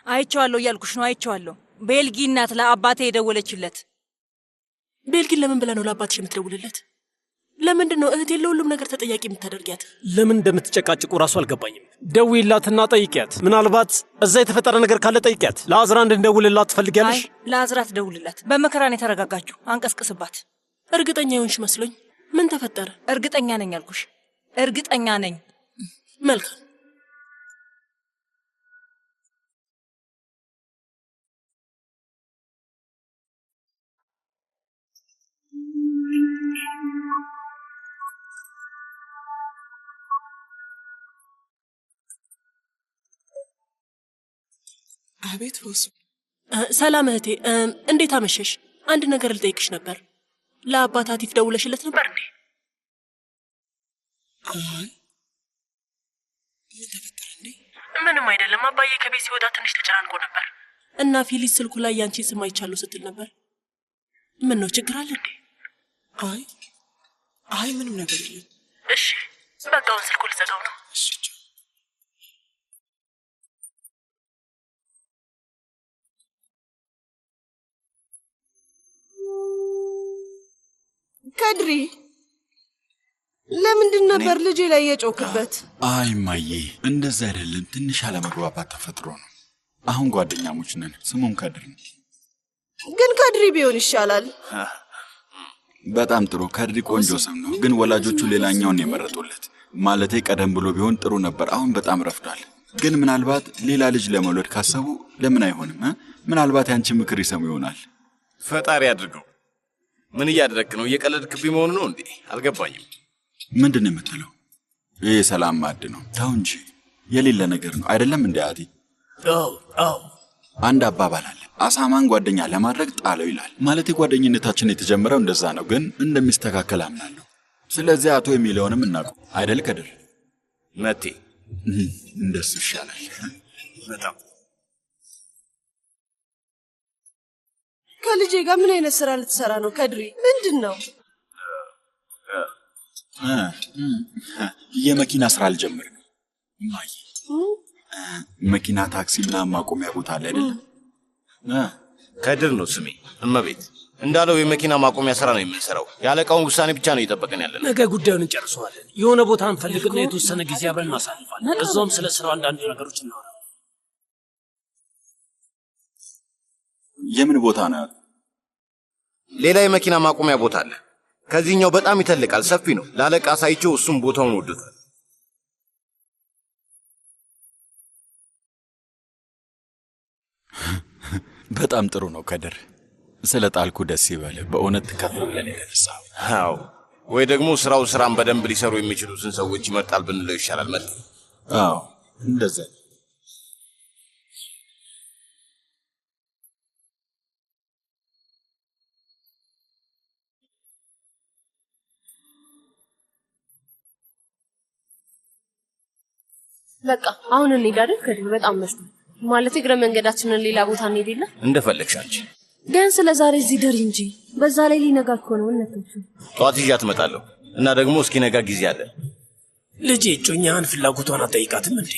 አይቼዋለሁ እያልኩሽ ነው። አይቼዋለሁ። ቤልጊ እናት ለአባቴ የደወለችለት። ቤልጊን ለምን ብላ ነው ለአባትሽ የምትደውልለት? ለምንድን ነው እህቴ ለሁሉም ነገር ተጠያቂ የምታደርጊያት? ለምን እንደምትጨቃጭቁ ራሱ አልገባኝም። ደውይላትና ጠይቂያት። ምናልባት እዛ የተፈጠረ ነገር ካለ ጠይቂያት። ለአዝራ እንድንደውልላት ትፈልጊያለሽ? ለአዝራ ትደውልላት። በመከራን የተረጋጋችሁ አንቀስቅስባት። እርግጠኛ ይሆንሽ መስሎኝ። ምን ተፈጠረ? እርግጠኛ ነኝ አልኩሽ። እርግጠኛ ነኝ። መልካም። አቤት ሮሱ። ሰላም እህቴ፣ እንዴት አመሸሽ? አንድ ነገር ልጠይቅሽ ነበር። ለአባት አቲፍ ደውለሽለት ነበር እንዴ? አይ ምን ተፈጠረ እንዴ? ምንም አይደለም። አባዬ ከቤት ሲወጣ ትንሽ ተጨናንቆ ነበር እና ፊሊስ ስልኩ ላይ ያንቺ ስም አይቻለሁ ስትል ነበር። ምን ነው ችግር አለ እንዴ? አይ ምንም ነገር የለም። እሺ በቃ አሁን ስልኩ ልዘጋው ነው። እሺ ከድሪ ለምንድን ነበር ልጄ ላይ የጮክበት? አይ ማዬ እንደዛ አይደለም፣ ትንሽ አለመግባባት ተፈጥሮ ነው። አሁን ጓደኛሞች ነን። ስሙም ከድር ነው። ግን ከድሪ ቢሆን ይሻላል። በጣም ጥሩ። ከድሪ ቆንጆ ስም ነው፣ ግን ወላጆቹ ሌላኛውን የመረጡለት። ማለቴ ቀደም ብሎ ቢሆን ጥሩ ነበር። አሁን በጣም ረፍዷል። ግን ምናልባት ሌላ ልጅ ለመውለድ ካሰቡ ለምን አይሆንም? ምናልባት ያንቺ ምክር ይሰሙ ይሆናል። ፈጣሪ አድርገው። ምን እያደረክ ነው? እየቀለድክብኝ መሆኑ ነው እንዴ? አልገባኝም። ምንድን ነው የምትለው? ይህ ሰላም ማዕድ ነው። ተው እንጂ የሌለ ነገር ነው አይደለም እንዴ አዲ? አንድ አባባል አለ፣ አሳማን ጓደኛ ለማድረግ ጣለው ይላል። ማለት ጓደኝነታችን የተጀመረው እንደዛ ነው፣ ግን እንደሚስተካከል አምናለሁ። ስለዚህ አቶ የሚለውንም እናቁ አይደል ከድር? መቴ እንደሱ ይሻላል በጣም። ከልጄ ጋር ምን አይነት ስራ ልትሰራ ነው ከድሪ? ምንድን ነው? የመኪና ስራ አልጀምር ነው ማይ። መኪና ታክሲና ማቆሚያ ቦታ አለ አይደል? ከድር ነው ስሜ። እመቤት እንዳለው የመኪና ማቆሚያ ስራ ነው የምንሰራው። ያለቃውን ውሳኔ ብቻ ነው እየጠበቀን ያለነው። ነገ ጉዳዩን እንጨርሰዋለን። የሆነ ቦታ እንፈልግና የተወሰነ ጊዜ አብረን እናሳልፋለን። እዛውም ስለ ስራው አንዳንድ ነገሮች እናወራለን። የምን ቦታ ነው? ሌላ የመኪና ማቆሚያ ቦታ አለ። ከዚህኛው በጣም ይተልቃል፣ ሰፊ ነው። ላለቃ ሳይቸው እሱም ቦታውን ወዶታል። በጣም ጥሩ ነው ከድር። ስለ ጣልኩ ደስ ይበል። በእውነት ተከፍሎ ለኔ ደረሰው። አዎ፣ ወይ ደግሞ ስራን በደንብ ሊሰሩ የሚችሉትን ሰዎች ይመርጣል ብንለው ይሻላል። መጥ አዎ፣ እንደዛ በቃ አሁን እንሄዳለን ከድር። በጣም መሽቷል። ማለት እግረ መንገዳችንን ሌላ ቦታ እንሄድና እንደፈለግሽ አንቺ። ቢያንስ ለዛሬ እዚህ ደሪ እንጂ በዛ ላይ ሊነጋ እኮ ነው። እነቶቹ ጠዋት ይዣት እመጣለሁ እና ደግሞ እስኪነጋ ጊዜ አለ። ልጄ እጮኛህን ፍላጎቷን አጠይቃትም እንዴ?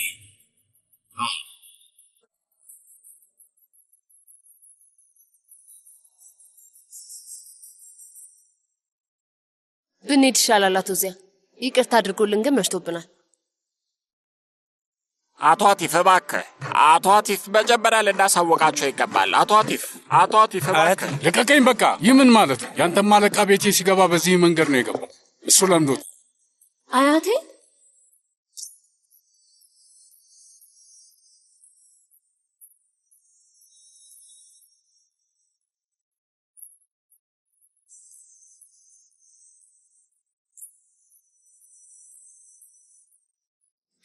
ብንሄድ ይሻላል። አቶ ዚያ ይቅርታ አድርጎልን፣ ግን መሽቶብናል። አቶ አቲፍ እባክህ፣ አቶ አቲፍ መጀመሪያ ልናሳወቃቸው ይገባል። አቶ አቲፍ እባክህ ልቀቀኝ። በቃ ይህ ምን ማለት ነው? ያንተም አለቃ ቤቴ ሲገባ በዚህ መንገድ ነው የገባው። እሱ ለምዶት። አያቴ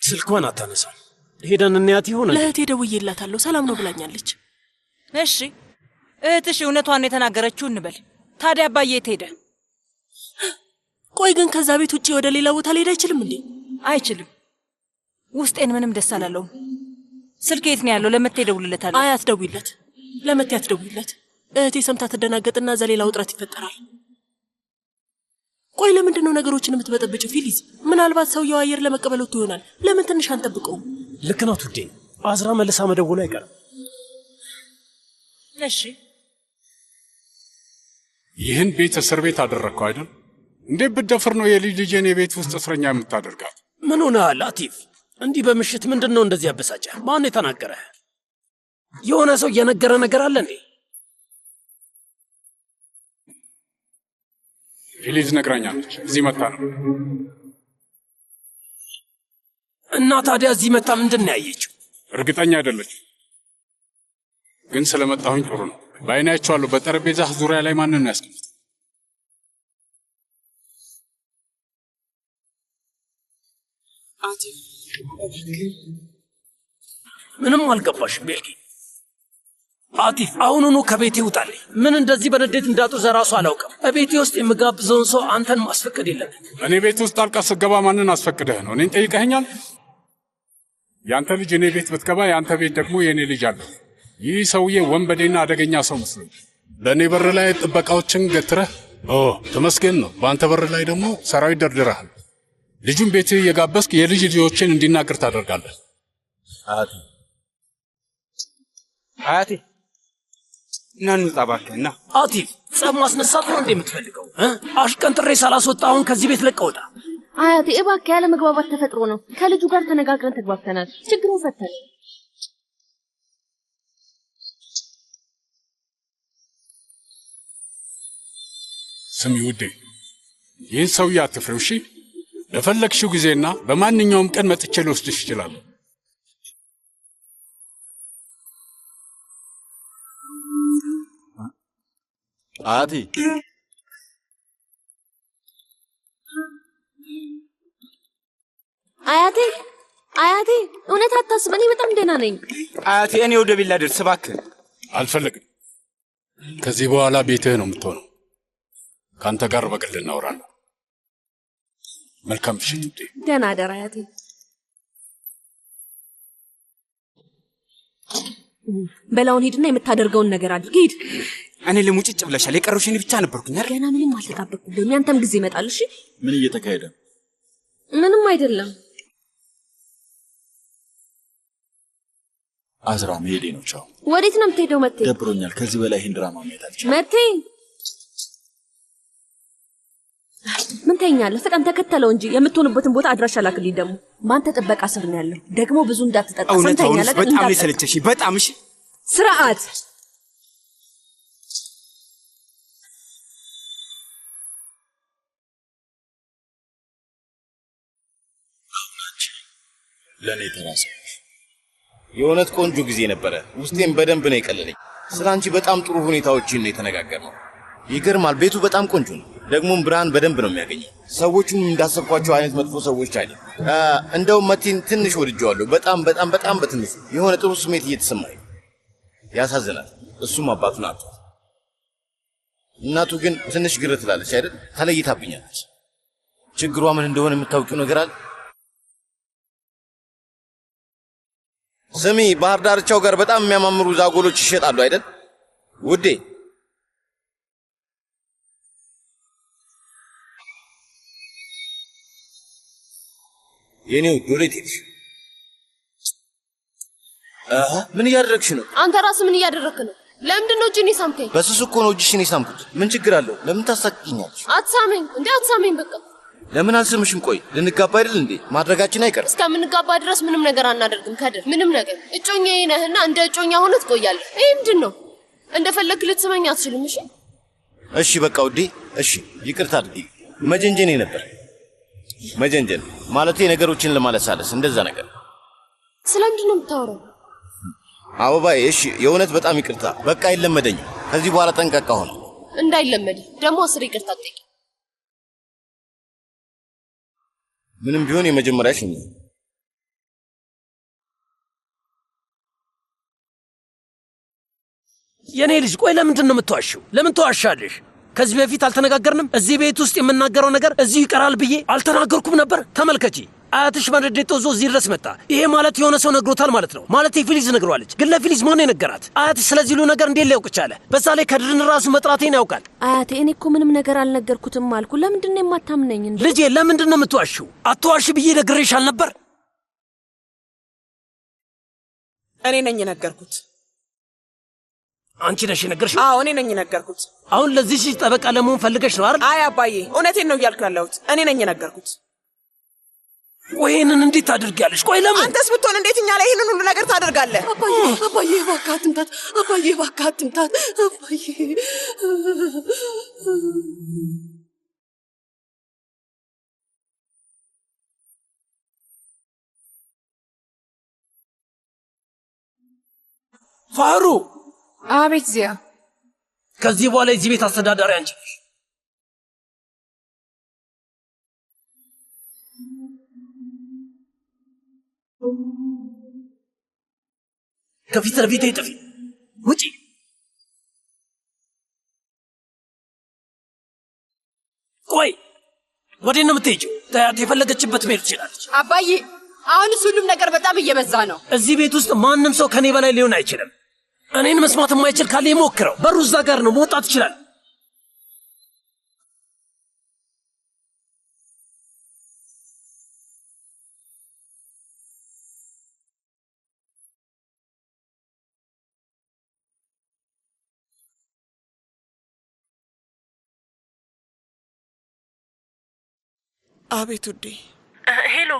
ስልኳን አታነሳም። ሄደን እንያት ይሆናል። ለእህቴ ደውዬላታለሁ፣ ሰላም ነው ብላኛለች። እሺ እህትሽ እውነቷን የተናገረችው እንበል። ታዲያ አባዬ የት ሄደ? ቆይ ግን ከዛ ቤት ውጪ ወደ ሌላ ቦታ ሊሄድ አይችልም እንዴ? አይችልም። ውስጤን ምንም ደስ አላለውም። ስልክ የት ነው ያለው? ለመቴ ደውልለታለሁ። አይ አትደውይለት፣ ለመቴ አትደውይለት። እህቴ ሰምታ ትደናገጥና እዛ ሌላ ውጥረት ይፈጠራል። ቆይ ለምንድን ነው ነገሮችን የምትበጠብጭው ፊሊዝ? ምናልባት ሰውየው አየር ለመቀበል ወጥቶ ይሆናል። ለምን ትንሽ አንጠብቀውም? ልክ ናት ውዴ። አዝራ መልሳ መደወሉ አይቀርም። እሺ ይህን ቤት እስር ቤት አደረግከው አይደል? እንዴት ብትደፍር ነው ልጄን የቤት ውስጥ እስረኛ የምታደርጋት? ምን ሆነሃል አቲፍ? እንዲህ በምሽት ምንድን ነው እንደዚህ ያበሳጨ? ማን የተናገረ? የሆነ ሰው እየነገረ ነገር አለ እንዴ? ፊሊዝ ነግራኛለች። እዚህ መጣ ነው። እና ታዲያ እዚህ መጣ ምንድን ነው ያየችው? እርግጠኛ አይደለች፣ ግን ስለመጣሁኝ ጥሩ ነው። በአይኔ አይቼዋለሁ። በጠረጴዛ ዙሪያ ላይ ማንን ነው ያስቀምጥ? ምንም አልገባሽም ቤልጊ። አቲፍ አሁኑኑ ከቤቴ ይውጣልኝ። ምን እንደዚህ በንዴት እንዳጡ ዘራሱ አላውቅም። በቤቴ ውስጥ የምጋብዘውን ሰው አንተን ማስፈቀድ የለብን። እኔ ቤት ውስጥ ጣልቃ ስገባ ማንን አስፈቅደህ ነው? እኔን ጠይቀኸኛል? ያንተ ልጅ እኔ ቤት ብትገባ የአንተ ቤት ደግሞ የእኔ ልጅ አለ። ይህ ሰውዬ ወንበዴና አደገኛ ሰው መስሎኝ በእኔ በር ላይ ጥበቃዎችን ገትረህ ተመስገን ነው። በአንተ በር ላይ ደግሞ ሰራዊት ደርድረሃል። ልጁን ቤት እየጋበዝክ የልጅ ልጆችን እንዲናገር ታደርጋለህ። አያቴ እና እንውጣ እባክህ። እና አቲፍ ጸብ ማስነሳት ነው እንዴ የምትፈልገው? አሽቀንጥሬ ሳላስወጣ አሁን ከዚህ ቤት ለቀህ ውጣ። አያቴ እባክህ፣ ያለ መግባባት ተፈጥሮ ነው። ከልጁ ጋር ተነጋግረን ተግባብተናል። ችግሩን ፈተን። ስሚ ውዴ፣ ይህን ሰውዬ አትፍሪው እሺ? በፈለግሽው ጊዜና በማንኛውም ቀን መጥቼ ልወስድሽ እችላለሁ። አያቴ አያቴ አያቴ፣ እውነት አታስብ፣ እኔ በጣም ደህና ነኝ። አያቴ እኔ ወደ ቤት ላድርስ እባክህ። አልፈልግም። ከዚህ በኋላ ቤትህ ነው የምትሆነው። ከአንተ ጋር በግል እናወራለን። መልካም ምሽት ውዴ። ደህና አደር አያቴ። በላውን ሂድና የምታደርገውን ነገር አድርግ። ሂድ። እኔ ልሙጭጭ ብለሻል። የቀረሽ እኔ ብቻ ነበርኩኝ አይደል? ገና ምንም አልተጣበቅኩም። ያንተም ጊዜ ይመጣል። እሺ። ምን እየተካሄደ? ምንም አይደለም። አዝራ መሄዴ ነው። ቻው። ወዴት ነው የምትሄደው? መቴ ደብሮኛል። ከዚህ በላይ ይህን ድራማ ማየት አልችልም። መቴ ምን ተኛለህ? ፍጠን፣ ተከተለው እንጂ የምትሆንበትን ቦታ አድራሻ ላክልኝ። ደግሞ በአንተ ጥበቃ ስር ነው ያለው። ደግሞ ብዙ እንዳትጠጣ። ሰምተኛለህ? በጣም ነው የሰለቸሽ። በጣም እሺ። ስርዓት። ለእኔ ተራሰ የእውነት ቆንጆ ጊዜ ነበረ። ውስጤም በደንብ ነው የቀለለኝ። ስለ አንቺ በጣም ጥሩ ሁኔታዎችን ነው የተነጋገርነው። ይገርማል። ቤቱ በጣም ቆንጆ ነው። ደግሞም ብርሃን በደንብ ነው የሚያገኘው። ሰዎቹም እንዳሰብኳቸው አይነት መጥፎ ሰዎች አይደለም። እንደውም መቲን ትንሽ ወድጀዋለሁ። በጣም በጣም በጣም በትንሹ የሆነ ጥሩ ስሜት እየተሰማኝ። ያሳዝናል። እሱም አባቱን አጥቷል። እናቱ ግን ትንሽ ግር ትላለች አይደል? ተለይታብኛለች። ችግሯ ምን እንደሆነ የምታውቂው ነገር አለ? ስሚ፣ ባህር ዳርቻው ጋር በጣም የሚያማምሩ ዛጎሎች ይሸጣሉ አይደል ውዴ? የኔው ወዴት ሄድሽ? ምን እያደረግሽ ነው? አንተ ራስህ ምን እያደረግክ ነው? ለምንድን ነው እጅን የሳምከኝ? በስሱ እኮ ነው እጅሽን የሳምኩት። ምን ችግር አለው? ለምን ታሳቅቂኛለሽ? አትሳመኝ እንዴ! አትሳመኝ በቃ። ለምን አልስምሽም? ቆይ ልንጋባ አይደል እንዴ? ማድረጋችን አይቀርም። እስከምንጋባ ድረስ ምንም ነገር አናደርግም። ከድር ምንም ነገር እጮኛዬ ነህና እንደ እጮኛ ሆነህ ትቆያለህ። ይሄ ምንድን ነው? እንደፈለግህ ልትስመኝ አትችልም። እሺ እሺ፣ በቃ ውዴ። እሺ ይቅርታ አድርጊ። መጀንጀኔ ነበር። መጀንጀን ማለቴ ነገሮችን ለማለሳለስ እንደዛ ነገር። ስለምንድን ነው የምታወራው? አበባዬ እሺ፣ የእውነት በጣም ይቅርታ። በቃ አይለመደኝም። ከዚህ በኋላ ጠንቀቃ ሆነ። እንዳይለመድ ደግሞ 10 ይቅርታ ጠይቅ። ምንም ቢሆን የመጀመሪያሽ ነው። የኔ ልጅ ቆይ፣ ለምንድን ነው የምትዋሽው? ለምን ትዋሻለሽ? ከዚህ በፊት አልተነጋገርንም? እዚህ ቤት ውስጥ የምናገረው ነገር እዚሁ ይቀራል ብዬ አልተናገርኩም ነበር? ተመልከቺ፣ አያትሽ በንዴት ጦዞ እዚህ ድረስ መጣ። ይሄ ማለት የሆነ ሰው ነግሮታል ማለት ነው። ማለት ፊሊዝ ነግሯለች። ግን ለፊሊዝ ማን የነገራት? አያትሽ ስለዚህ ሁሉ ነገር እንዴት ሊያውቅ ቻለ? በዛ ላይ ከድርን ራሱ መጥራቴን ያውቃል። አያቴ፣ እኔ እኮ ምንም ነገር አልነገርኩትም አልኩ። ለምንድን ነው የማታምነኝ? ልጄ፣ ለምንድን ነው የምትዋሽው? አትዋሽ ብዬ ነግሬሽ አልነበር? እኔ ነኝ የነገርኩት። አንቺ ነሽ የነገርሽው? አዎ እኔ ነኝ የነገርኩት። አሁን ለዚህ ልጅ ጠበቃ ለመሆን ፈልገሽ ነው አይደል? አይ አባዬ እውነቴን ነው እያልኩ ያለሁት። እኔ ነኝ የነገርኩት። ቆይ ይህንን እንዴት ታደርጊያለሽ? ቆይ ለምን? አንተስ ብትሆን እንዴት እኛ ላይ ይህንን ሁሉ ነገር ታደርጋለህ? አባዬ እባክህ አትምታት። አባዬ እባክህ አትምታት። አባዬ ፋሩ። አቤት ዚያ። ከዚህ በኋላ የዚህ ቤት አስተዳዳሪ አንቺ ነሽ። ከፊት ለፊቴ ጥፊ። ውጪ። ቆይ ወዴት ነው የምትሄጂው? ታያት የፈለገችበት መሄድ ትችላለች። አባዬ አሁንስ ሁሉም ነገር በጣም እየበዛ ነው። እዚህ ቤት ውስጥ ማንም ሰው ከኔ በላይ ሊሆን አይችልም። እኔን መስማት የማይችል ካለ ይሞክረው። በሩ እዛ ጋር ነው፣ መውጣት ይችላል። አቤት ውዴ። ሄሎ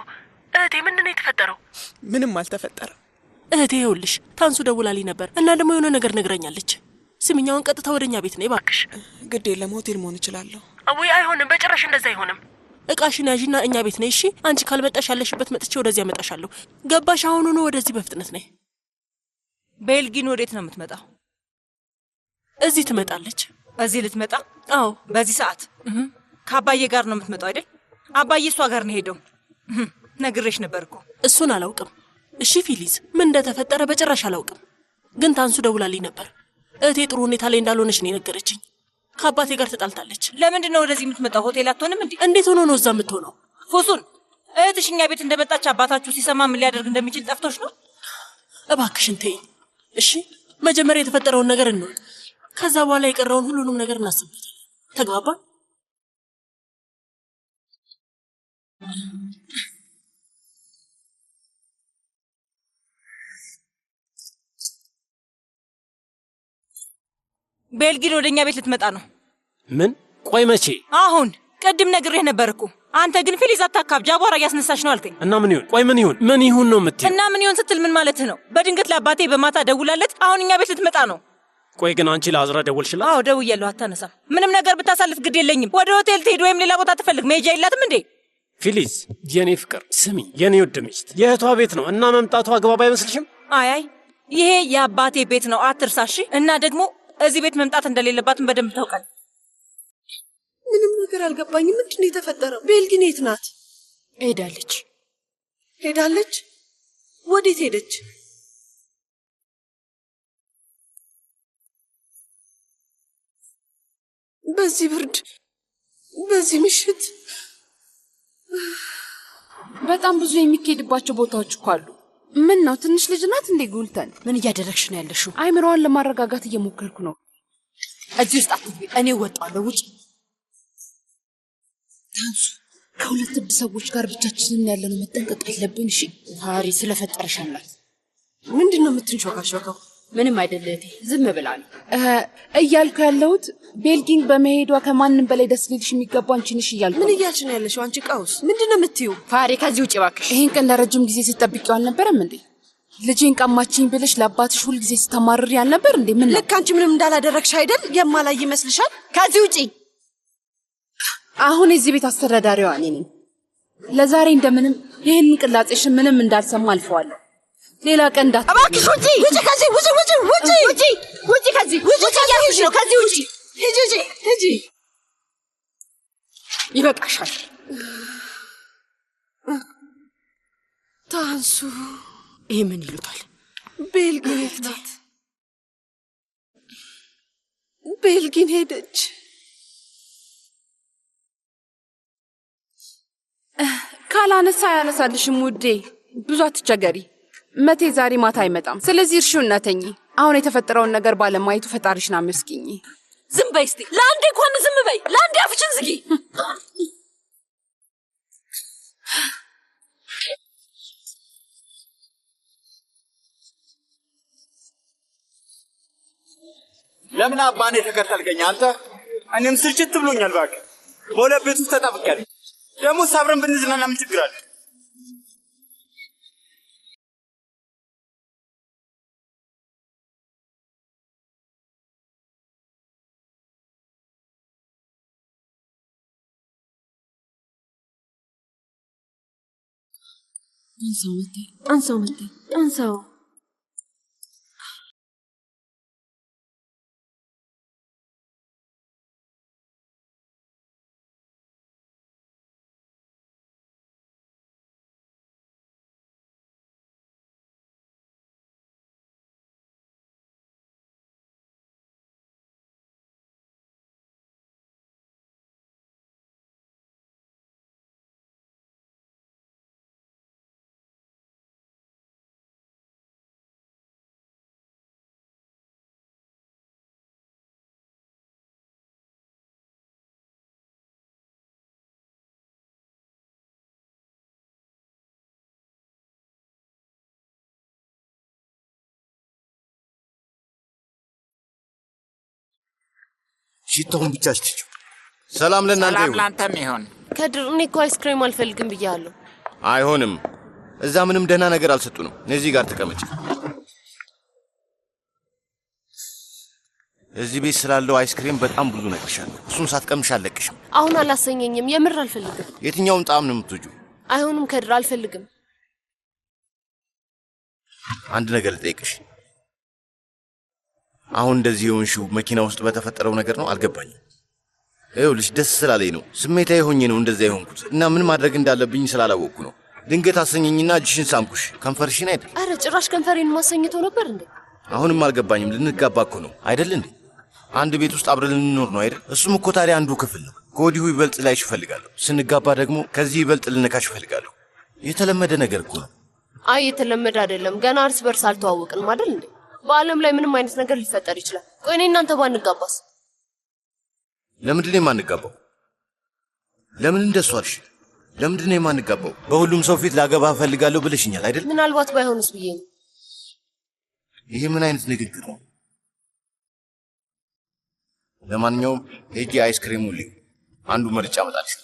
እህቴ፣ ምንድን ነው የተፈጠረው? ምንም አልተፈጠረም እህቴ። ይኸውልሽ ታንሱ ደውላልኝ ነበር እና ደግሞ የሆነ ነገር ነግራኛለች። ስምኛውን ቀጥታ ወደኛ ቤት ነው እባክሽ። ግድ የለም ሆቴል መሆን እችላለሁ። ወይ አይሆንም፣ በጭራሽ እንደዛ አይሆንም። እቃሽን ያዥና እኛ ቤት ነይ እሺ። አንቺ ካልመጣሽ ያለሽበት መጥቼ ወደዚህ አመጣሻለሁ። ገባሽ? አሁኑኑ ወደዚህ በፍጥነት ነይ። ቤልጊን ወዴት ነው የምትመጣው? እዚህ ትመጣለች። እዚህ ልትመጣ? አዎ። በዚህ ሰዓት ከአባዬ ጋር ነው የምትመጣው አይደል? አባዬ እሷ ጋር ነው ሄደው። ነግሬሽ ነበር እኮ። እሱን አላውቅም። እሺ ፊሊዝ፣ ምን እንደተፈጠረ በጭራሽ አላውቅም። ግን ታንሱ ደውላልኝ ነበር። እህቴ ጥሩ ሁኔታ ላይ እንዳልሆነች ነው የነገረችኝ። ከአባቴ ጋር ተጣልታለች። ለምንድን ነው ወደዚህ የምትመጣው? ሆቴል አትሆንም እንዴ? እንዴት ሆኖ ነው እዛ የምትሆነው? ፉሱን፣ እህትሽ እኛ ቤት እንደመጣች አባታችሁ ሲሰማ ምን ሊያደርግ እንደሚችል ጠፍቶሽ ነው? እባክሽን ተይኝ እሺ። መጀመሪያ የተፈጠረውን ነገር እንወቅ። ከዛ በኋላ የቀረውን ሁሉንም ነገር እናስብበታለን። ተግባባን? ቤልጊን ወደኛ ቤት ልትመጣ ነው። ምን? ቆይ መቼ? አሁን ቅድም ነግሬህ ነበር እኮ። አንተ ግን ፊሊዝ አታካብጂ፣ አቧራ እያስነሳሽ ነው አልከኝ። እና ምን ይሁን? ቆይ ምን ይሁን? ምን ይሁን ነው የምትይው? እና ምን ይሁን ስትል ምን ማለትህ ነው? በድንገት ለአባቴ በማታ ደውላለት አሁን እኛ ቤት ልትመጣ ነው። ቆይ ግን አንቺ ለአዝራ ደወልሽላት? አዎ ደውያለሁ፣ አታነሳም። ምንም ነገር ብታሳልፍ ግድ የለኝም። ወደ ሆቴል ትሄድ ወይም ሌላ ቦታ ትፈልግ፣ መሄጃ የላትም እንዴ? ፊሊዝ፣ የኔ ፍቅር ስሚ፣ የኔ ውድ ሚስት የእህቷ ቤት ነው እና መምጣቷ አግባብ አይመስልሽም? አይ ይሄ የአባቴ ቤት ነው አትርሳሽ። እና ደግሞ እዚህ ቤት መምጣት እንደሌለባትም በደንብ ታውቃል። ምንም ነገር አልገባኝም። ምንድን ነው የተፈጠረው? ቤልጊን የት ናት? ሄዳለች። ሄዳለች? ወዴት ሄደች? በዚህ ብርድ፣ በዚህ ምሽት በጣም ብዙ የሚካሄድባቸው ቦታዎች እኮ አሉ። ምን ነው ትንሽ ልጅ ናት እንዴ? ጉልተን ምን እያደረግሽ ነው ያለሽው? አይምሮዋን ለማረጋጋት እየሞከርኩ ነው። እዚህ ውስጥ አትግቢ፣ እኔ እወጣለሁ። ውጭ። ታንሱ፣ ከሁለት እብድ ሰዎች ጋር ብቻችንን ያለነው፣ መጠንቀቅ አለብን። እሺ ታሪ፣ ስለፈጠረሽ አምላክ። ምንድን ነው የምትንሾካሾከው? ምንም አይደለ እህቴ፣ ዝም ብላ ነው እያልኩ ያለሁት። ቤልጊንግ በመሄዷ ከማንም በላይ ደስ ሊልሽ የሚገባው አንቺ ነሽ እያልኩ። ምን እያልሽ ነው ያለሽው አንቺ ቀውስ? ምንድን ነው የምትይው? ፋሬ፣ ከዚህ ውጭ እባክሽ። ይህን ቀን ለረጅም ጊዜ ስትጠብቂው አልነበረም እንዴ? ልጄን ቀማችኝ ብለሽ ለአባትሽ ሁል ጊዜ ስታማርሪ አልነበር እንዴ? ምን ልክ አንቺ ምንም እንዳላደረግሽ አይደል? የማላይ ይመስልሻል? ከዚህ ውጪ። አሁን የዚህ ቤት አስተዳዳሪዋ እኔ ነኝ። ለዛሬ እንደምንም ይህን ቅላጼሽን ምንም እንዳልሰማ አልፈዋለሁ። ሌላ ቀን እንዳት እባክሽ ውጪ! ውጪ! ከዚህ ውጪ! ውጪ! ውጪ! ውጪ! ውጪ! ከዚህ ውጪ! ከዚህ ነው። ከዚህ ውጪ! ሂጂ! ሂጂ! ሂጂ! ይበቃሻል። ታንሱ፣ ይህ ምን ይሉታል? ቤልጊን የት ናት? ቤልጊን ሄደች። ካላነሳ አያነሳልሽም ውዴ። ብዙ አትቸገሪ። መቴ ዛሬ ማታ አይመጣም። ስለዚህ እርሺው እናተኝ። አሁን የተፈጠረውን ነገር ባለማየቱ ፈጣሪሽን አመስግኝ። ዝም በይ እስቲ። ለአንዴ እንኳን ዝም በይ። ለአንዴ አፍሽን ዝጊ። ለምን አባኔ ተከተልከኝ አንተ? እኔም ስልችት ብሎኛል እባክህ። በሁለት ቤት ውስጥ ተጣብቄያለሁ። ደግሞ አብረን ብንዝናና ምን ችግር አለ? አንሳው። ሽታውን ብቻ አስተች። ሰላም ለእናንተ ይሁን። ሰላም ላንተም ይሁን። ከድር እኔ እኮ አይስክሬም አልፈልግም ብያለሁ። አይሆንም። እዛ ምንም ደህና ነገር አልሰጡንም። እዚህ ጋር ተቀመጭ። እዚህ ቤት ስላለው አይስክሬም በጣም ብዙ ነግርሻለሁ። እሱን ሳትቀምሽ አልለቅሽም። አሁን አላሰኘኝም። የምር አልፈልግም። የትኛውን ጣዕም ነው የምትወጂው? አይሆንም ከድር አልፈልግም። አንድ ነገር ልጠይቅሽ። አሁን እንደዚህ የሆንሽው መኪና ውስጥ በተፈጠረው ነገር ነው? አልገባኝም። ይኸውልሽ ደስ ስላለኝ ነው፣ ስሜታዊ ሆኜ ነው እንደዛ የሆንኩት እና ምን ማድረግ እንዳለብኝ ስላላወቅኩ ነው። ድንገት አሰኘኝና እጅሽን ሳምኩሽ። ከንፈርሽን አይደል? አረ ጭራሽ ከንፈሬን ማሰኝቶ ነበር እንዴ? አሁንም አልገባኝም። ልንጋባ እኮ ነው አይደል እንዴ? አንድ ቤት ውስጥ አብረን ልንኖር ነው አይደል? እሱም እኮ ታዲያ አንዱ ክፍል ነው። ከወዲሁ ይበልጥ ላይሽ እፈልጋለሁ። ስንጋባ ደግሞ ከዚህ ይበልጥ ልነካሽ እፈልጋለሁ። የተለመደ ነገር እኮ ነው። አይ የተለመደ አይደለም። ገና እርስ በርስ አልተዋወቅንም አይደል እንዴ? በዓለም ላይ ምንም አይነት ነገር ሊፈጠር ይችላል። ቆይ እኔ እናንተ ባንጋባስ? ለምንድን ነው የማንጋባው? ለምን እንደሱ አልሽ? ለምንድን ነው የማንጋባው? በሁሉም ሰው ፊት ላገባ እፈልጋለሁ ብለሽኛል አይደል? ምናልባት ባይሆንስ ብዬ ነው። ይሄ ምን አይነት ንግግር ነው? ለማንኛውም ሄጂ አይስክሬሙን ልዩ። አንዱ መርጫ አመጣልሽ።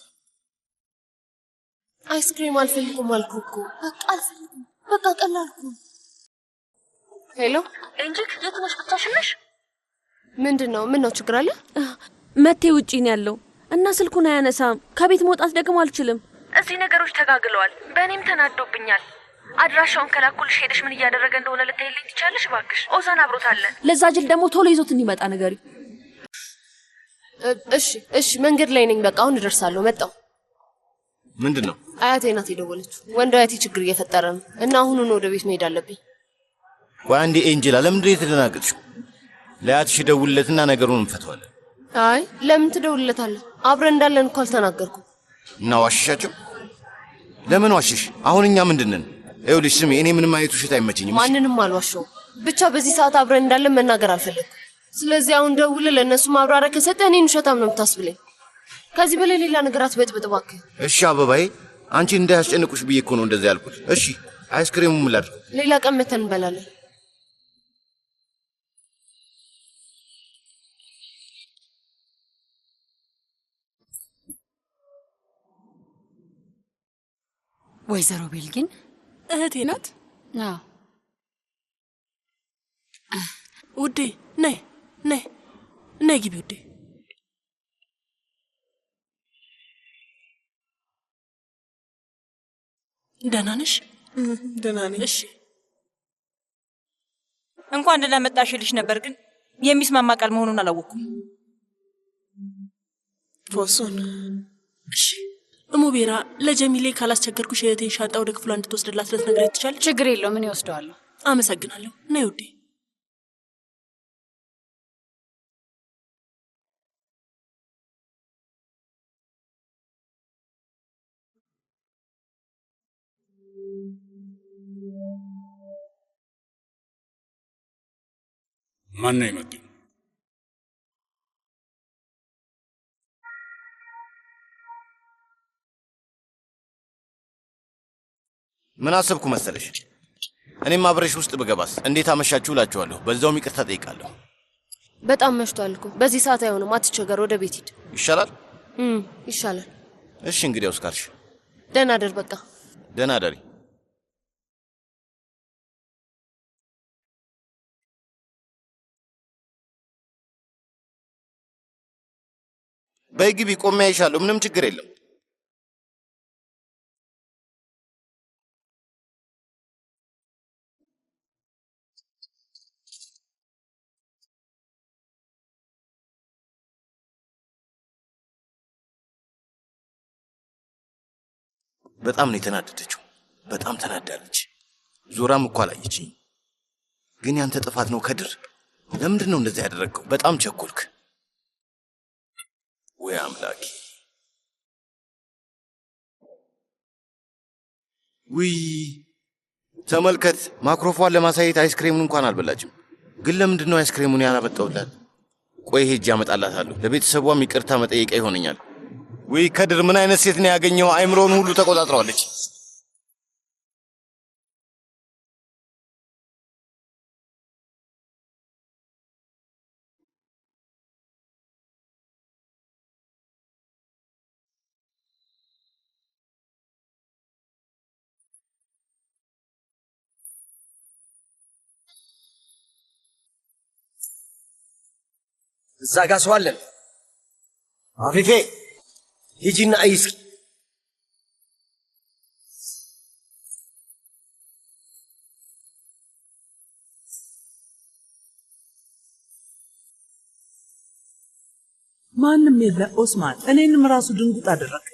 አይስክሬም አልፈልግም አልኩህ እኮ። በቃ አልፈልግም። በቃ ቀላልኩ። ሄሎ እንጂክ የት ነሽ? ብቻሽን ነሽ? ምንድን ነው? ምን ነው? ችግር አለ? መቴ ውጪ ነው ያለው እና ስልኩን አያነሳም። ከቤት መውጣት ደግሞ አልችልም። እዚህ ነገሮች ተጋግለዋል። በእኔም ተናዶብኛል። አድራሻውን ከላኩልሽ ሄደሽ ምን እያደረገ እንደሆነ ልታይልኝ ትቻለሽ? እባክሽ ኦዛን አብሮት አለ። ለዛ ጅል ደግሞ ቶሎ ይዞት እንዲመጣ ነገሪ። እሺ መንገድ ላይ ነኝ። በቃ አሁን እደርሳለሁ። መጣሁ። ምንድን ነው? አያቴ ናት የደወለችው። ወንድ አያቴ ችግር እየፈጠረ ነው እና አሁኑን ወደ ቤት መሄድ አለብኝ። ቆይ አንዴ ኤንጀላ፣ ለምንድን ነው የተደናገጥሽው? ለአያትሽ ደውልለትና ነገሩን እንፈተዋለን። አይ ለምን ትደውልለታለህ? አብረን እንዳለን እኮ አልተናገርኩም። እና ዋሽሻቸው? ለምን ዋሽሽ? አሁን እኛ ምንድን ነን? ይኸውልሽ ስሚ፣ እኔ ምንም አይነት ውሸት አይመቸኝም። ማንንም አልዋሸውም። ብቻ በዚህ ሰዓት አብረን እንዳለን መናገር አልፈለግኩም። ስለዚህ አሁን ደውል፣ ለእነሱ ማብራሪያ ከሰጠህ እኔን ውሸታም ነው የምታስብለኝ። ከዚህ በላይ ሌላ ነገር አትበጥብጥ እባክህ። እሺ አበባዬ፣ አንቺን እንዳያስጨንቁሽ ብዬ እኮ ነው እንደዛ ያልኩት። እሺ አይስክሬሙ ምን ላድርግ? ሌላ ቀን መተን እንበላለን። ወይዘሮ ቤልጊን እህቴ ናት? አዎ። ውዴ ነይ ነይ ነይ ግቢ ውዴ። ደህና ነሽ? ደህና ነኝ። እሺ እንኳን ደህና መጣሽልሽ ነበር፣ ግን የሚስማማ ቃል መሆኑን አላወቅኩም። ፎሱን እሺ እሙቤራ፣ ለጀሚሌ ካላስቸገርኩሽ እህቴን ሻንጣ ወደ ክፍሏ እንድትወስድላት ልትነግረኝ ትችያለሽ? ችግር የለውም፣ እኔ እወስደዋለሁ። አመሰግናለሁ። ነይ ውዴ። ማን ነው የመጣው? ምን አሰብኩ መሰለሽ? እኔም አብረሽ ውስጥ ብገባስ እንዴት አመሻችሁ እላችኋለሁ። በዛውም ይቅርታ ጠይቃለሁ። በጣም መሽቷል እኮ። በዚህ ሰዓት አይሆንም። አትቸገር፣ ወደ ቤት ሂድ። ይሻላል? ይሻላል። እሺ እንግዲያውስ ካልሽ ደህና ደር። በቃ ደህና ደሪ። በይ ግቢ፣ ቆሜ አይሻለሁ። ምንም ችግር የለም። በጣም ነው የተናደደችው። በጣም ተናዳለች። ዞራም እኮ አላየችኝ። ግን ያንተ ጥፋት ነው ከድር። ለምንድን ነው እንደዚህ ያደረገው? በጣም ቸኮልክ። ወይ አምላኬ! ውይ ተመልከት፣ ማክሮፏን ለማሳየት አይስክሬሙን እንኳን አልበላችም። ግን ለምንድን ነው አይስክሬሙን ያላመጣውላት? ቆይ ሄጄ አመጣላታለሁ። ለቤተሰቧም ይቅርታ መጠየቂያ ይሆነኛል። ወይ ከድር፣ ምን አይነት ሴት ነው ያገኘው? አይምሮን ሁሉ ተቆጣጥረዋለች። እዛ ጋ ሰው አለን። አፊፌ ሂጂና አይስኪ ማንም የለ ኦስማን፣ እኔንም ራሱ ድንጉጥ አደረገ።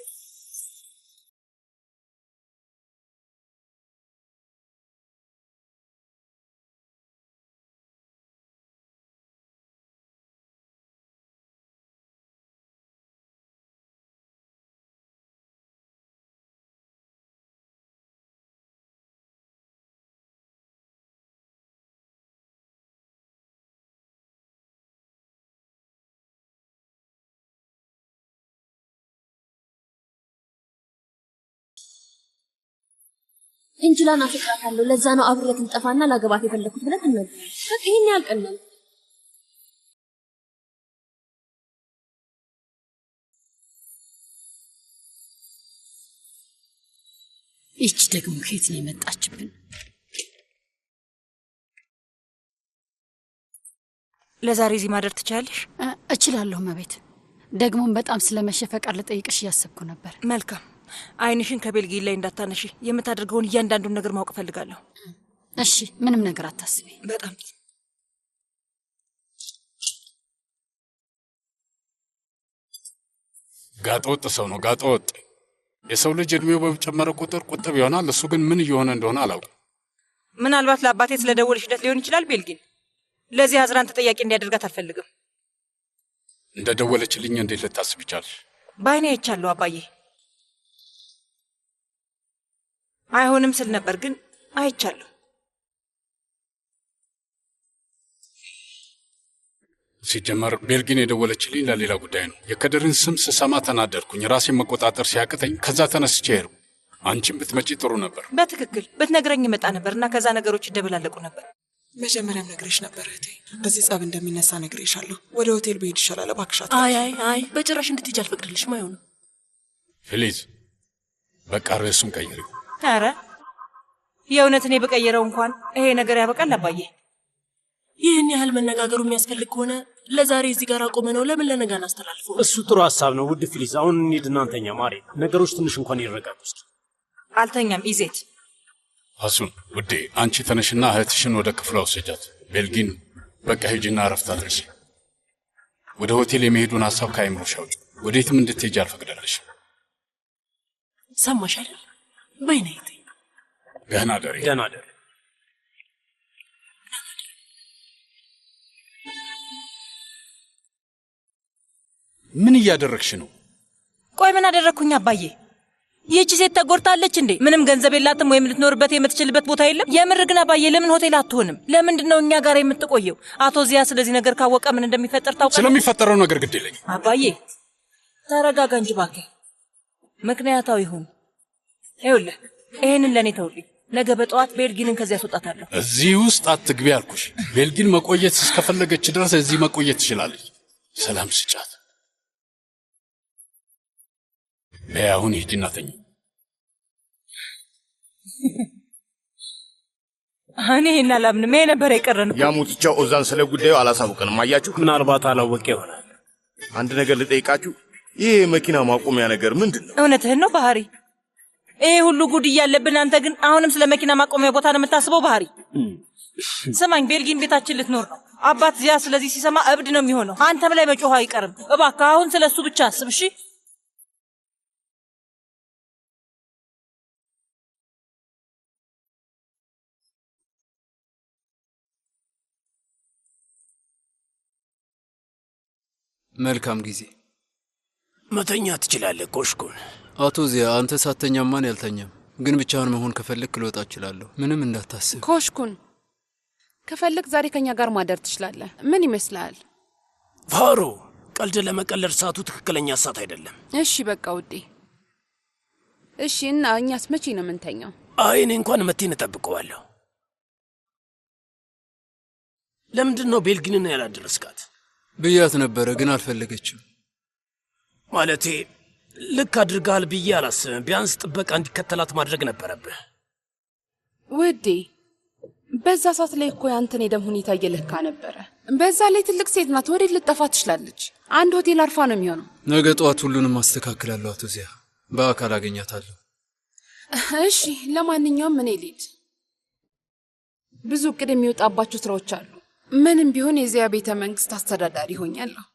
እንጅላን አፈቅራታለሁ፣ ለዛ ነው አብሬት ልጠፋና ላገባት የፈለኩት ብለህ ተናገር። በቃ ይሄን ያልቀናል። ይቺ ደግሞ ከየት ነው የመጣችብን? ለዛሬ እዚህ ማደር ትችያለሽ? እችላለሁ መቤት። ደግሞም በጣም ስለመሸ ፈቃድ ልጠይቅሽ እያሰብኩ ነበር። መልካም። አይንሽን ከቤልጊል ላይ እንዳታነሺ። የምታደርገውን እያንዳንዱን ነገር ማወቅ እፈልጋለሁ። እሺ፣ ምንም ነገር አታስቢ። በጣም ጋጠወጥ ሰው ነው፣ ጋጠወጥ። የሰው ልጅ እድሜው በጨመረ ቁጥር ቁጥብ ይሆናል። እሱ ግን ምን እየሆነ እንደሆነ አላውቅም። ምናልባት ለአባቴ ስለደወልሽለት ሊሆን ይችላል። ቤልጊል፣ ለዚህ አዝራን ተጠያቂ እንዲያደርጋት አልፈልግም። እንደ ደወለችልኝ እንዴት ልታስብ ይቻልሽ? በአይኔ አይቻለሁ አባዬ። አይሆንም ስል ነበር ግን አይቻለሁ። ሲጀመር ቤልጊን የደወለችልኝ ለሌላ ጉዳይ ነው። የከድርን ስም ስሰማ ተናደድኩኝ። ራሴን መቆጣጠር ሲያቅተኝ ከዛ ተነስቼ ሄድኩ። አንቺም ብትመጪ ጥሩ ነበር። በትክክል ብትነግረኝ መጣ ነበር እና ከዛ ነገሮች ይደበላለቁ ነበር። መጀመሪያም ነግሬሽ ነበር እህቴ። በዚህ ጸብ እንደሚነሳ ነግሬሻለሁ። ወደ ሆቴል ብሄድ ይሻላል። እባክሽ አይ በጭራሽ እንድትሄጂ አልፈቅድልሽም። አይሆንም። ፊሊዝ፣ በቃ ርዕሱን ቀይሪው። ኧረ የእውነት እኔ በቀየረው እንኳን ይሄ ነገር ያበቃል አባዬ። ይህን ያህል መነጋገሩ የሚያስፈልግ ከሆነ ለዛሬ እዚህ ጋር አቆመ ነው። ለምን ለነገ አናስተላልፈው? እሱ ጥሩ ሀሳብ ነው ውድ ፊሊዝ። አሁን እንሂድ እናንተኛ ማሬ። ነገሮች ትንሽ እንኳን ይረጋጉ እስኪ። አልተኛም ኢዜት። ሀሱን ውዴ፣ አንቺ ተነሽና እህትሽን ወደ ክፍሏ ወሰጃት። ቤልጊን በቃ ሂጂና እረፍት አድርጊ። ወደ ሆቴል የመሄዱን ሀሳብ ከአይምሮሽ አውጪ። ወዴትም እንድትሄጂ አልፈቅድልሽም። ሰማሽ አይደል? በይኔ ደህና ደሪ። ደህና ደሪ። ምን እያደረግሽ ነው? ቆይ ምን አደረግኩኝ አባዬ? ይህቺ ሴት ተጎድታለች እንዴ? ምንም ገንዘብ የላትም ወይም ልትኖርበት የምትችልበት ቦታ የለም? የምር ግን አባዬ ለምን ሆቴል አትሆንም? ለምንድን ነው እኛ ጋር የምትቆየው? አቶ ዚያ ስለዚህ ነገር ካወቀ ምን እንደሚፈጠር ታውቃለህ? ስለሚፈጠረው ነገር ግድ የለኝ። አባዬ ተረጋጋ እንጂ እባክህ፣ ምክንያታዊ ሁን። ይኸውልህ ይሄንን ለእኔ ተውልኝ። ነገ በጠዋት ቤልጊንን ከዚያ አስወጣታለሁ። እዚህ ውስጥ አትግቢ አልኩሽ። ቤልጊን መቆየት እስከፈለገች ድረስ እዚህ መቆየት ትችላለች። ሰላም ስጫት። አሁን ሂጂና ተኝ። እኔ ይሄን አላምንም። ይሄ ነበር የቀረን። ያሙትቻው ኦዛን ስለ ጉዳዩ አላሳውቀንም። አያችሁ፣ ምናልባት አላወቀ ይሆናል። አንድ ነገር ልጠይቃችሁ፣ ይህ የመኪና ማቆሚያ ነገር ምንድን ነው? እውነትህን ነው ባህሪ። ይሄ ሁሉ ጉድ እያለብን አንተ ግን አሁንም ስለ መኪና ማቆሚያ ቦታ ነው የምታስበው ባህሪ። ስማኝ፣ ቤልጊን ቤታችን ልትኖር ነው። አባት ዚያ ስለዚህ ሲሰማ እብድ ነው የሚሆነው። አንተም ላይ መጮህ አይቀርም። እባክህ አሁን ስለሱ ብቻ አስብ እሺ? መልካም ጊዜ። መተኛ ትችላለህ ኮሽኩን። አቶ ዚያ አንተ ሳተኛም ማን ያልተኛም። ግን ብቻህን መሆን ከፈለክ ልወጣ እችላለሁ። ምንም እንዳታስብ። ኮሽኩን ከፈለክ ዛሬ ከኛ ጋር ማደር ትችላለህ። ምን ይመስላል? ፋሮ ቀልድ ለመቀለድ ሰዓቱ ትክክለኛ ሰዓት አይደለም። እሺ በቃ ውዴ። እሺ እና እኛስ መቼ ነው የምንተኛው? አይ እኔ እንኳን መቴን እጠብቀዋለሁ። ለምንድን ነው ቤልጊንን ያላደረስካት? ብያት ነበረ ግን አልፈለገችም። ማለቴ ልክ አድርጋል ብዬ አላስብም። ቢያንስ ጥበቃ እንዲከተላት ማድረግ ነበረብህ። ውዴ በዛ ሰዓት ላይ እኮ ያንተን የደም ሁኔታ እየለካ ነበረ። በዛ ላይ ትልቅ ሴት ናት፣ ወዴት ልጠፋ ትችላለች? አንድ ሆቴል አርፋ ነው የሚሆነው። ነገ ጠዋት ሁሉንም አስተካክላለሁ አቶ ዚያ። በአካል አገኛታለሁ። እሺ ለማንኛውም እኔ ልሂድ። ብዙ እቅድ የሚወጣባቸው ስራዎች አሉ። ምንም ቢሆን የዚያ ቤተ መንግስት አስተዳዳሪ ሆኛለሁ።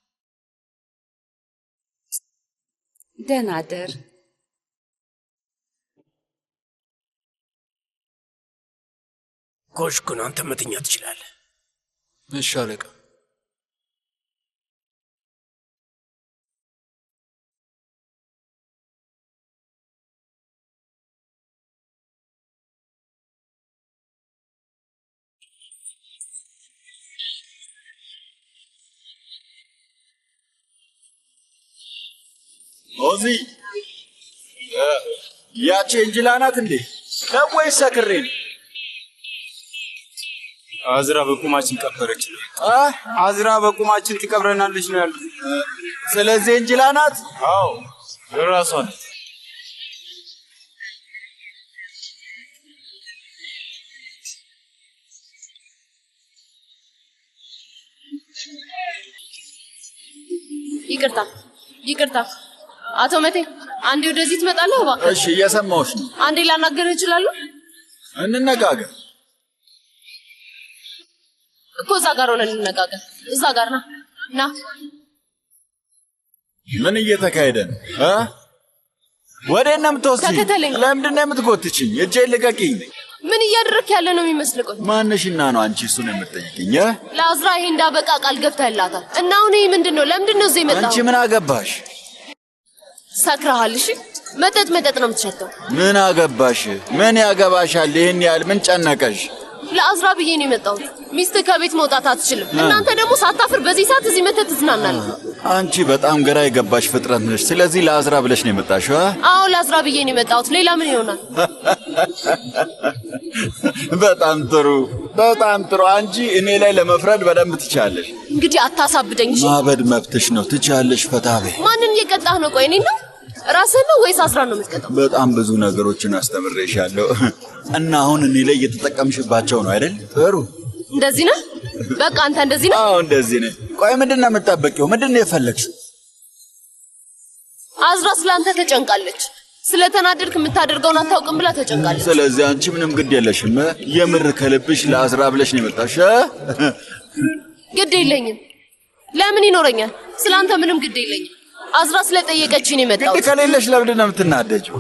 ደህና አደር። ኮሽኩን አንተ መተኛ ትችላለህ። እሺ አለቃ። ኦዚ ያቺ እንጅላ ናት እንዴ? ነው ወይስ ሰክሬ? አዝራ በቁማችን ቀበረች ነው። አዝራ በቁማችን ትቀብረናለች ነው ያሉት። ስለዚህ እንጅላ ናት? አዎ የራሷ ናት። ይቅርታ አቶ መቴ፣ አንዴ ወደዚህ ትመጣለህ እባክህ? እሺ እየሰማሁሽ ነው። አንዴ ላናገርህ እችላለሁ? እንነጋገር እኮ እዛ ጋር ሆነን እንነጋገር። እዛ ጋር ና። ምን እየተካሄደ ነው? ወዴት ነው የምትወስጂኝ? ተከተለኝ። ለምንድን ነው የምትጎትችኝ? እጄን ልቀቂኝ። ምን እያደረክ ያለ ነው የሚመስልህ? ማንሽና ነው አንቺ እሱን የምትጠይቅኝ? ለአዝራ ይሄ እንዳበቃ ቃል ገብተህላታል እና አሁን ይሄ ምንድን ነው? ለምንድን ነው እዚህ የመጣኸው? አንቺ ምን አገባሽ? ሰክረሃል። እሺ መጠጥ ነው የምትሸተው። ምን አገባሽ? ምን ያገባሻል? ይህን ያህል ምን ጨነቀሽ? ለአዝራ ብዬ ነው የመጣሁት። ሚስትህ ከቤት መውጣት አትችልም። እናንተ ደግሞ ሳታፍር በዚህ ሰዓት እዚህ መተህ ትዝናናለህ። አንቺ በጣም ግራ የገባሽ ፍጥረት ነሽ። ስለዚህ ለአዝራ ብለሽ ነው የመጣሽው? አዎ ለአዝራ ብዬ ነው የመጣሁት። ሌላ ምን ይሆናል? በጣም ጥሩ። አንቺ እኔ ላይ ለመፍረድ በደንብ ትቻለሽ። እንግዲህ አታሳብደኝ። እሺ ማበድ መብትሽ ነው። ትቻለሽ። ፈታቤ ማንን እየቀጣህ ነው? ቆይ እኔን ነው ራስህን ነው ወይስ አዝራን ነው የምትቀጣው? በጣም ብዙ ነገሮችን አስተምሬሻለሁ እና አሁን እኔ ላይ እየተጠቀምሽባቸው ነው አይደል? ጥሩ። እንደዚህ ነህ? በቃ አንተ እንደዚህ ነህ? አዎ እንደዚህ ነህ። ቆይ ምንድን ነው የምትጠብቂው? ምንድን ነው የፈለግሽው? አዝራ ስለአንተ ተጨንቃለች። ስለተናደድክ የምታደርገውን አታውቅም ብላ ተጨንቃለች። ስለዚህ አንቺ ምንም ግድ የለሽም። የምር ከልብሽ ለአዝራ ብለሽ ነው የመጣሽ? ግድ የለኝም። ለምን ይኖረኛል? ስለአንተ ምንም ግድ የለኝም። አዝራ ስለጠየቀችኝ ነው የመጣሁት። ግድ ከሌለሽ ለምንድን ነው የምትናደጂው?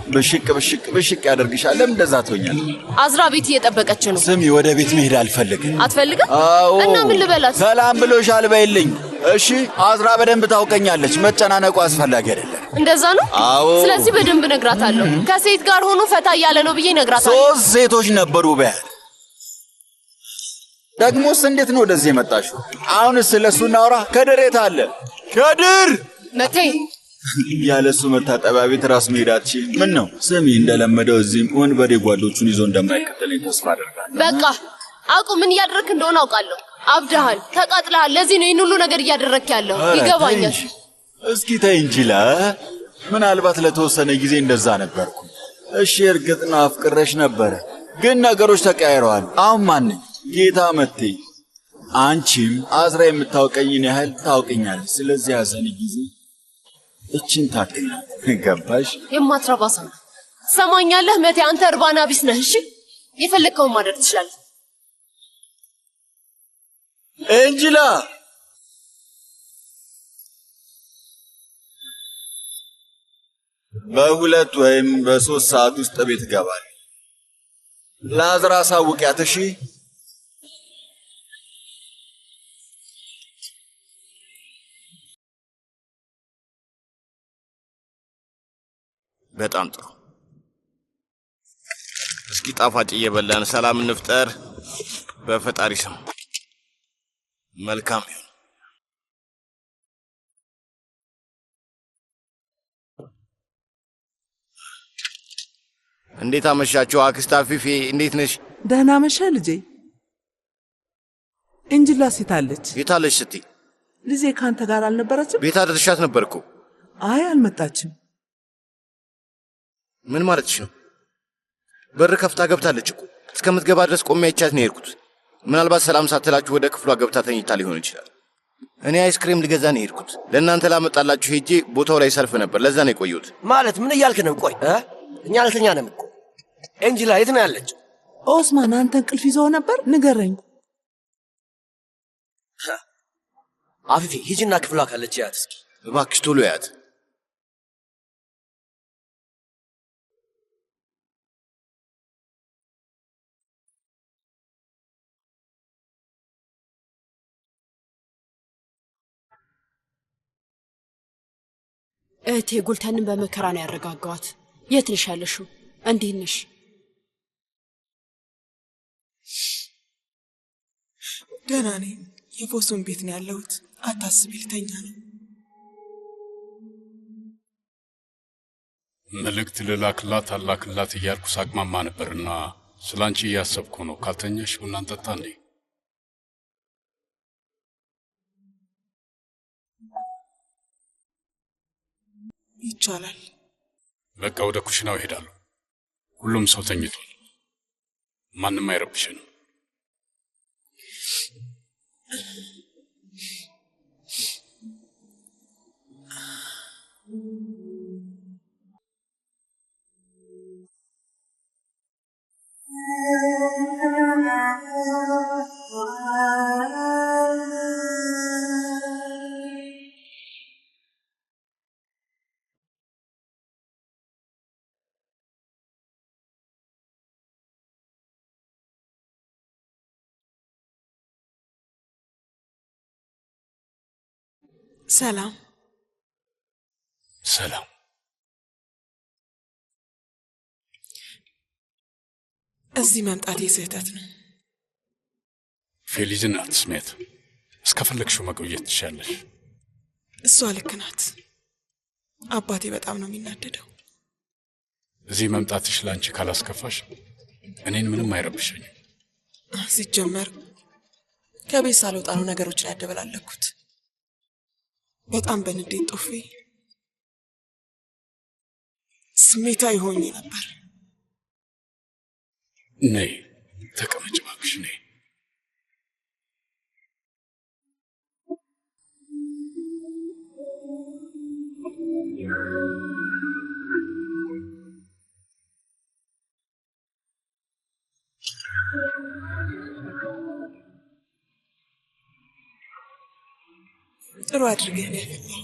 ብሽቅ ያደርግሻል። ለምን እንደዛ ትሆኛለሽ? አዝራ ቤት እየጠበቀች ነው። ስሚ፣ ወደ ቤት መሄድ አልፈልግም። አትፈልግም? አዎ። እና ምን ልበላት? ሰላም ብሎሻል በይልኝ። እሺ፣ አዝራ በደንብ ታውቀኛለች። መጨናነቁ አስፈላጊ አይደለም። እንደዛ ነው? አዎ። ስለዚህ በደንብ እነግራታለሁ። ከሴት ጋር ሆኖ ፈታ እያለ ነው ብዬ እነግራታለሁ። 3 ሴቶች ነበሩ በያት። ደግሞስ እንዴት ነው ወደዚህ የመጣሽው? አሁንስ ስለሱ እናውራ። ከድር የት አለ? ከድር መቴ ያለሱ መታጠቢያ ቤት ራስ መሄዳችን ምን ነው? ስሚ እንደለመደው እዚህም ወንበዴ ጓዶቹን ይዞ እንደማይከተለኝ ተስፋ አደርጋለሁ። በቃ አቁም። ምን እያደረክ እንደሆነ አውቃለሁ። አብደሃል፣ ተቃጥለሃል። ለዚህ ነው ይህን ሁሉ ነገር እያደረክ ያለው። ይገባኛል። እስኪ ተይ እንጂ ምናልባት ለተወሰነ ጊዜ እንደዛ ነበርኩ። እሺ እርግጥ ነው አፍቅረሽ ነበረ፣ ግን ነገሮች ተቀያይረዋል። አሁን ማንኝ ጌታ መቴ አንቺም አዝራ የምታውቀኝን ያህል ታውቀኛለች። ስለዚህ ያዘን ጊዜ እችን ታክና ገባሽ? የማትረባ ሰው ትሰማኛለህ? መቴ አንተ እርባና ቢስ ነህ። እሺ የፈለግከውን ማድረግ ትችላለህ። ኤንጅላ በሁለት ወይም በሶስት ሰዓት ውስጥ ቤት ገባል። ለአዝራ አሳውቂያት እሺ? በጣም ጥሩ። እስኪ ጣፋጭ እየበላን ሰላም እንፍጠር። በፈጣሪ ስም መልካም ይሁን። እንዴት አመሻችሁ አክስት አፊፌ፣ እንዴት ነሽ? ደህና መሻ ልጄ። እንጅላ ሴታለች? የታለች ስትይ? ልጄ ካንተ ጋር አልነበረችም? ቤት አድርሻት ነበርኩ። አይ አልመጣችም። ምን ማለትሽ ነው? በር ከፍታ ገብታለች እኮ። እስከምትገባ ድረስ ቆሜ አይቻት ነው የሄድኩት። ምናልባት ሰላም ሳትላችሁ ወደ ክፍሏ ገብታ ተኝታ ሊሆን ይችላል። እኔ አይስክሬም ልገዛ ነው የሄድኩት። ለእናንተ ላመጣላችሁ ሄጄ ቦታው ላይ ሰልፍ ነበር፣ ለዛ ነው የቆየሁት። ማለት ምን እያልክ ነው? ቆይ እኛ አልተኛንም እኮ። ኤንጅላ የት ነው ያለችው? ኦስማን አንተ እንቅልፍ ይዘው ነበር? ንገረኝ። አፊፌ ሂጂና ክፍሏ ካለች ያት እስኪ እባክሽ ቶሎ ያት። እህቴ ጉልተንን በመከራ ነው ያረጋጋዋት። የት ነሽ ያለሽው? እንዴት ነሽ? ደህና ነኝ። የፎሱን ቤት ነው ያለሁት። አታስቢ፣ ልተኛ ነው። መልእክት ልላክላት አላክላት እያልኩ ሳቅማማ ነበርና ስላንቺ እያሰብኩ ነው። ካልተኛሽ ቡና እንጠጣ እንዴ? ይቻላል። በቃ ወደ ኩሽናው እሄዳለሁ። ሁሉም ሰው ተኝቷል። ማንም አይረብሽንም። ሰላም ሰላም። እዚህ መምጣቴ ስህተት ነው። ፌሊዝን አትስሜት። እስከፈለግሽው መቆየት ትሻለሽ። እሷ ልክ ናት። አባቴ በጣም ነው የሚናደደው። እዚህ መምጣትሽ ለአንቺ ካላስከፋሽ እኔን ምንም አይረብሸኝም። ሲጀመር ከቤት ሳልወጣ ነው ነገሮችን ያደበላለኩት። በጣም በንዴት ጦፌ ስሜታዊ ሆኜ ነበር። ነይ ተቀመጭ እባክሽ፣ ነይ። ጥሩ አድርገህ ነው ያፈላው።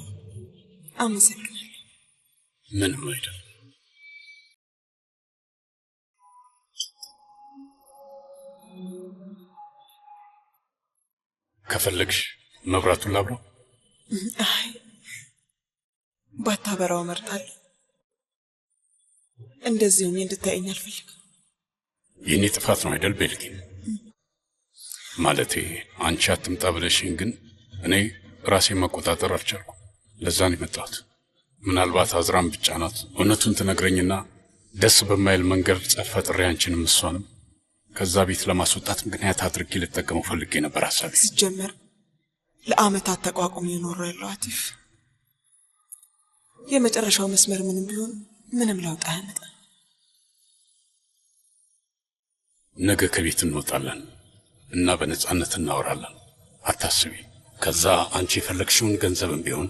አመሰግናለሁ። ምንም አይደል። ከፈለግሽ መብራቱን ላብራው? አይ ባታበራው እመርጣለሁ። እንደዚህ ሆኜ እንድታየኝ አልፈልግም። የእኔ ጥፋት ነው አይደል ቤልጊ? ማለቴ አንቺ አትምጣ ብለሽኝ፣ ግን እኔ ራሴን መቆጣጠር አልቻልኩም። ለዛ ነው የመጣሁት። ምናልባት አዝራም ብቻ ናት እውነቱን ትነግረኝና ደስ በማይል መንገድ ጸብ ፈጥሬ አንቺንም እሷንም ከዛ ቤት ለማስወጣት ምክንያት አድርጌ ልጠቀመው ፈልጌ ነበር ሐሳቤ። ሲጀመር ለአመታት ተቋቁሞ የኖረው ያለው አቲፍ የመጨረሻው መስመር ምንም ቢሆን ምንም ለውጥ አያመጣም። ነገ ከቤት እንወጣለን እና በነጻነት እናወራለን። አታስቢ። ከዛ አንቺ የፈለግሽውን ገንዘብም ቢሆን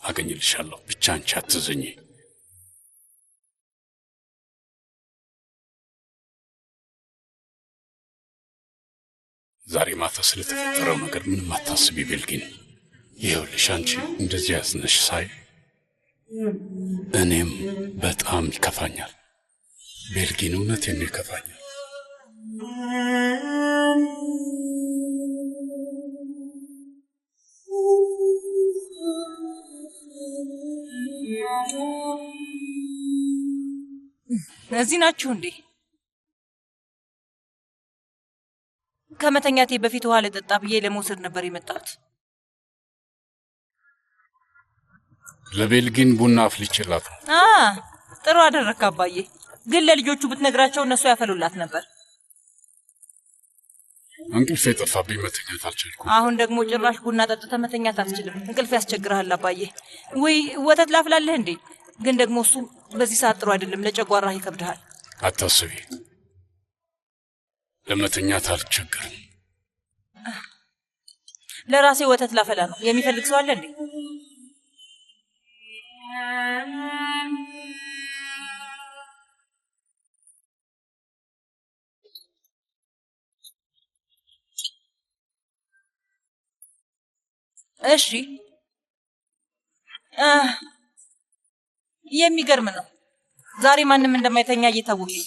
አገኝልሻለሁ። ብቻ አንቺ አትዘኝ። ዛሬ ማታ ስለተፈጠረው ነገር ምንም አታስቢ ቤልጊን። ይኸውልሽ አንቺ እንደዚህ ያዝነሽ ሳይ እኔም በጣም ይከፋኛል ቤልጊን፣ እውነቴን ይከፋኛል። እዚህ ናችሁ እንዴ? ከመተኛቴ በፊት ውሃ ልጠጣ ብዬ ለመውሰድ ነበር የመጣሁት። ለቤልጊን ቡና አፍልቼላት ነው። ጥሩ አደረክ አባዬ። ግን ለልጆቹ ብትነግራቸው እነሱ ያፈሉላት ነበር። እንቅልፍ የጠፋብኝ መተኛት አልቻልኩም። አሁን ደግሞ ጭራሽ ቡና ጠጥተህ መተኛት አትችልም። እንቅልፍ ያስቸግርሃል አባዬ። ወይ ወተት ላፍላለህ እንዴ? ግን ደግሞ እሱ በዚህ ሰዓት ጥሩ አይደለም፣ ለጨጓራህ ይከብድሃል። አታስቢ፣ ለመተኛት አልቸገርም። ለራሴ ወተት ላፈላ ነው። የሚፈልግ ሰው አለ እንዴ? እሺ፣ የሚገርም ነው። ዛሬ ማንም እንደማይተኛ እየታወቀኝ።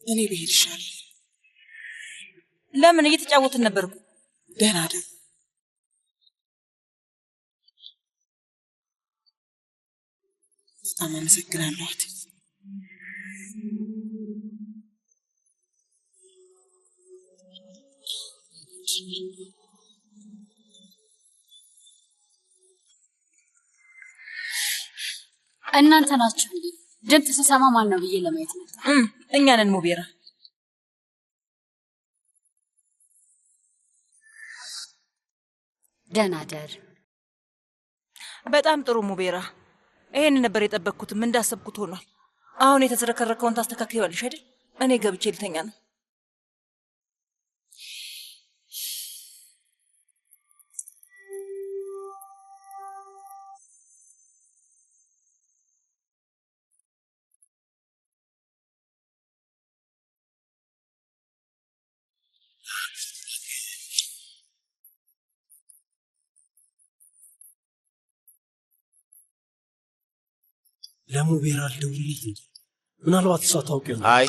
እኔ ብሄድ ይሻላል። ለምን? እየተጫወትን ነበርኩ። ደህና ደህና። በጣም አመሰግናለሁ አቲፍ። እናንተ ናችሁ እንዴ? ድምፅ ስሰማ ማን ነው ብዬ ለማየት ነው። እኛ ነን ሙቤራ። ደህና ደር። በጣም ጥሩ ሙቤራ። ይሄን ነበር የጠበቅኩትም፣ እንዳሰብኩት ሆኗል። አሁን የተዝረከረከውን ታስተካክዪዋለሽ አይደል? እኔ ገብቼ ልተኛ ነው። ለሙቤራ አልደውልልኝ እንጂ ምናልባት እሷ ታውቅ ይሆናል። አይ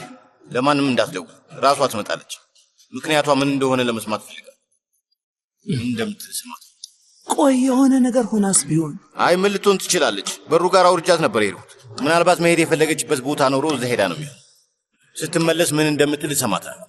ለማንም እንዳትደውል፣ ራሷ ትመጣለች። ምክንያቷ ምን እንደሆነ ለመስማት ፈልጋለሁ። ምን እንደምትል ስማት። ቆይ የሆነ ነገር ሆናስ ቢሆን? አይ ምን ልትሆን ትችላለች? በሩ ጋር አውርጃት ነበር የሄድኩት። ምናልባት መሄድ የፈለገችበት ቦታ ኖሮ እዛ ሄዳ ነው የሚሆን። ስትመለስ ምን እንደምትል እሰማታለሁ።